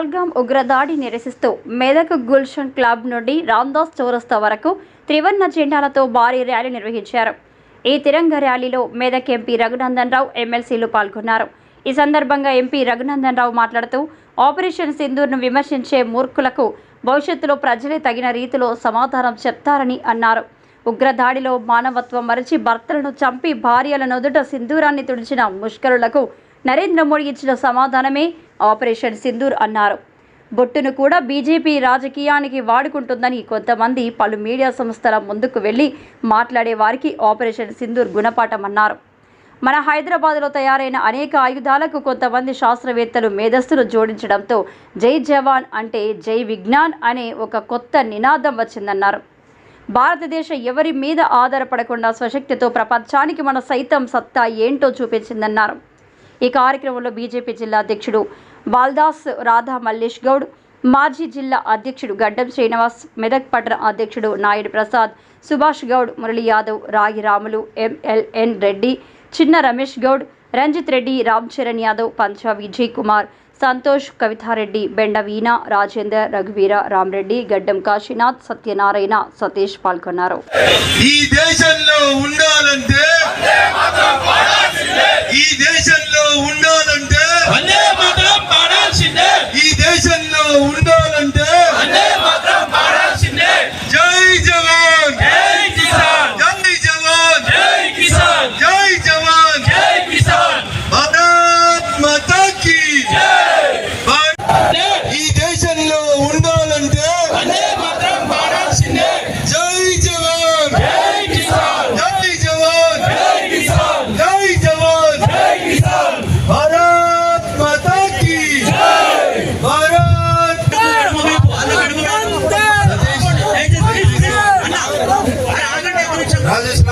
పహల్గామ్ ఉగ్రదాడి నిరసిస్తూ మెదక్ గుల్షన్ క్లబ్ నుండి రామ్దాస్ చౌరస్తా వరకు త్రివర్ణ జెండాలతో భారీ ర్యాలీ నిర్వహించారు. ఈ తిరంగ ర్యాలీలో మెదక్ ఎంపీ రఘునందన్ రావు ఎమ్మెల్సీలు పాల్గొన్నారు. ఈ సందర్భంగా ఎంపీ రఘునందన్ రావు మాట్లాడుతూ ఆపరేషన్ సింధూర్ను విమర్శించే మూర్ఖులకు భవిష్యత్తులో ప్రజలే తగిన రీతిలో సమాధానం చెప్తారని అన్నారు. ఉగ్రదాడిలో మానవత్వం మరచి భర్తలను చంపి భార్యల నుదుట సింధూరాన్ని తుడిచిన ముష్కరులకు నరేంద్ర మోడీ ఇచ్చిన సమాధానమే ఆపరేషన్ సింధూర్ అన్నారు. బొట్టును కూడా బీజేపీ రాజకీయానికి వాడుకుంటుందని కొంతమంది పలు మీడియా సంస్థల ముందుకు వెళ్లి మాట్లాడే వారికి ఆపరేషన్ సింధూర్ గుణపాఠం అన్నారు. మన హైదరాబాద్లో తయారైన అనేక ఆయుధాలకు కొంతమంది శాస్త్రవేత్తలు మేధస్సులు జోడించడంతో జై జవాన్ అంటే జై విజ్ఞాన్ అనే ఒక కొత్త నినాదం వచ్చిందన్నారు. భారతదేశం ఎవరి మీద ఆధారపడకుండా స్వశక్తితో ప్రపంచానికి మన సైతం సత్తా ఏంటో చూపించిందన్నారు. ఈ కార్యక్రమంలో బీజేపీ జిల్లా అధ్యక్షుడు బాల్దాస్ రాధా మల్లేష్ గౌడ్, మాజీ జిల్లా అధ్యక్షుడు గడ్డం శ్రీనివాస్, మెదక్ పట్టణ అధ్యక్షుడు నాయుడు ప్రసాద్, సుభాష్ గౌడ్, మురళీ యాదవ్, రాగి రాములు, ఎంఎల్ఎన్ రెడ్డి, చిన్న రమేష్ గౌడ్, రంజిత్ రెడ్డి, రామ్ చరణ్ యాదవ్, పంచా విజయ్ కుమార్, సంతోష్, కవితారెడ్డి, బెండ వీణ, రాజేందర్, రఘువీర, రామరెడ్డి, గడ్డం కాశీనాథ్, సత్యనారాయణ, సతీష్ పాల్గొన్నారు. ఈ దేశంలో ఉండాలంటే ఈ దేశంలో ఉండాలంటే ఈ దేశంలో ఉండాలంటే జై జవాన్, జై కిసాన్, జై జవాన్, జై కిసాన్, జై జవాన్, జై కిసాన్, భారత్ మాతా కీ జై. ఈ దేశంలో ఉండాలంటే జై జవాన్, జై కిసాన్, జై జవాన్, జై కిసాన్, జై జవాన్, జై కిసాన్, భారత్ మాతా కీ జై. భారత్ రాజేష్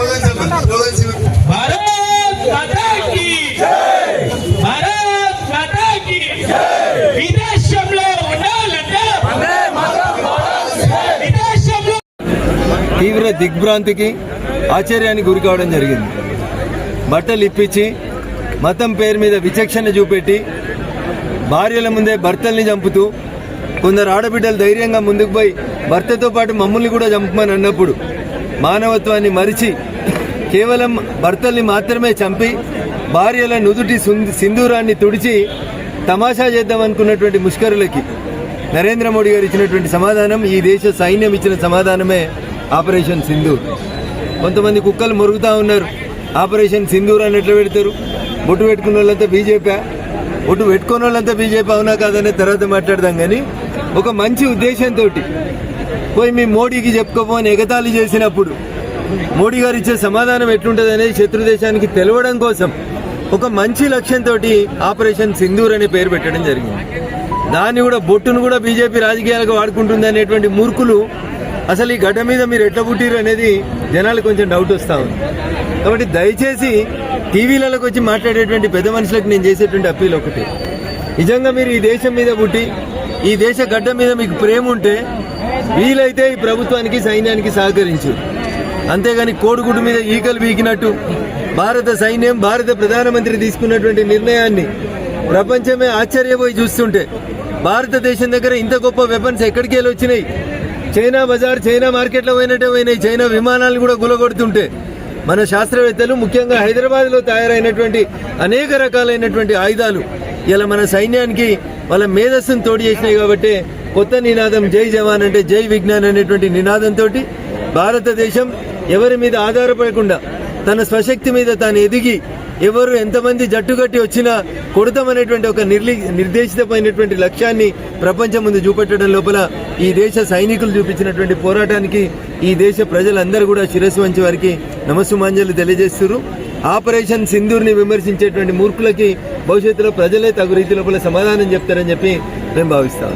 भारत माता की जय, भारत माता की जय. విదేశంలో ఉండాలంటే విదేశంలో తీవ్ర దిగ్భ్రాంతికి ఆశ్చర్యానికి గురి కావడం జరిగింది. బట్టలు ఇప్పించి మతం పేరు మీద విచక్షణ చూపెట్టి భార్యల ముందే భర్తల్ని చంపుతూ కొందరు ఆడబిడ్డలు ధైర్యంగా ముందుకు పోయి భర్తతో పాటు మమ్మల్ని కూడా చంపమని అన్నప్పుడు మానవత్వాన్ని మరిచి కేవలం భర్తల్ని మాత్రమే చంపి భార్యల నుదుటి సింధూరాన్ని తుడిచి తమాషా చేద్దామనుకున్నటువంటి ముష్కరులకి నరేంద్ర మోడీ గారు ఇచ్చినటువంటి సమాధానం, ఈ దేశ సైన్యం ఇచ్చిన సమాధానమే ఆపరేషన్ సింధూర్. కొంతమంది కుక్కలు మొరుగుతూ ఉన్నారు. ఆపరేషన్ సింధూర్ అని ఎట్లా పెడతారు? బొట్టు పెట్టుకున్న వాళ్ళంతా బీజేపీ, బొట్టు పెట్టుకున్న వాళ్ళంతా బీజేపీ అవునా కాదనే తర్వాత మాట్లాడదాం. కానీ ఒక మంచి ఉద్దేశంతో పోయి మీ మోడీకి చెప్పుకోపోని ఎగతాళి చేసినప్పుడు మోడీ గారు ఇచ్చే సమాధానం ఎట్లుంటుంది అనేది శత్రు దేశానికి తెలవడం కోసం ఒక మంచి లక్ష్యంతో ఆపరేషన్ సింధూర్ అనే పేరు పెట్టడం జరిగింది. దాన్ని కూడా బొట్టును కూడా బీజేపీ రాజకీయాలకు వాడుకుంటుంది అనేటువంటి మూర్ఖులు అసలు ఈ గడ్డ మీద మీరు ఎట్లా పుట్టిరు అనేది జనాలకు కొంచెం డౌట్ వస్తూ ఉంది. కాబట్టి దయచేసి టీవీలకు వచ్చి మాట్లాడేటువంటి పెద్ద మనుషులకు నేను చేసేటువంటి అప్పీల్ ఒకటి, నిజంగా మీరు ఈ దేశం మీద పుట్టి ఈ దేశ గడ్డ మీద మీకు ప్రేమ ఉంటే వీలైతే ఈ ప్రభుత్వానికి సైన్యానికి సహకరించు. అంతేగాని కోడిగుడ్డు మీద ఈకలు వీకినట్టు భారత సైన్యం భారత ప్రధానమంత్రి తీసుకున్నటువంటి నిర్ణయాన్ని ప్రపంచమే ఆశ్చర్యపోయి చూస్తుంటే భారతదేశం దగ్గర ఇంత గొప్ప వెపన్స్ ఎక్కడికి వెళ్ళి వచ్చినాయి? చైనా బజార్, చైనా మార్కెట్లో పోయినట్టే పోయినాయి. చైనా విమానాలను కూడా గులగొడుతుంటే మన శాస్త్రవేత్తలు ముఖ్యంగా హైదరాబాద్లో తయారైనటువంటి అనేక రకాలైనటువంటి ఆయుధాలు ఇలా మన సైన్యానికి వాళ్ళ మేధస్సును తోడు చేసినాయి. కాబట్టి కొత్త నినాదం జై జవాన్ అంటే జై విజ్ఞాన్ అనేటువంటి నినాదంతో భారతదేశం ఎవరి మీద ఆధారపడకుండా తన స్వశక్తి మీద తాను ఎదిగి ఎవరు ఎంతమంది జట్టుగట్టి వచ్చినా కొడతామనేటువంటి ఒక నిర్దేశితమైనటువంటి లక్ష్యాన్ని ప్రపంచం ముందు చూపెట్టడం లోపల ఈ దేశ సైనికులు చూపించినటువంటి పోరాటానికి ఈ దేశ ప్రజలందరూ కూడా శిరస్సు వంచి వారికి నమస్సుమాంజలు తెలియజేస్తున్నారు. ఆపరేషన్ సింధూర్ని విమర్శించేటువంటి మూర్ఖులకి భవిష్యత్తులో ప్రజలే తగు రీతి లోపల సమాధానం చెప్తారని చెప్పి మేము భావిస్తాం.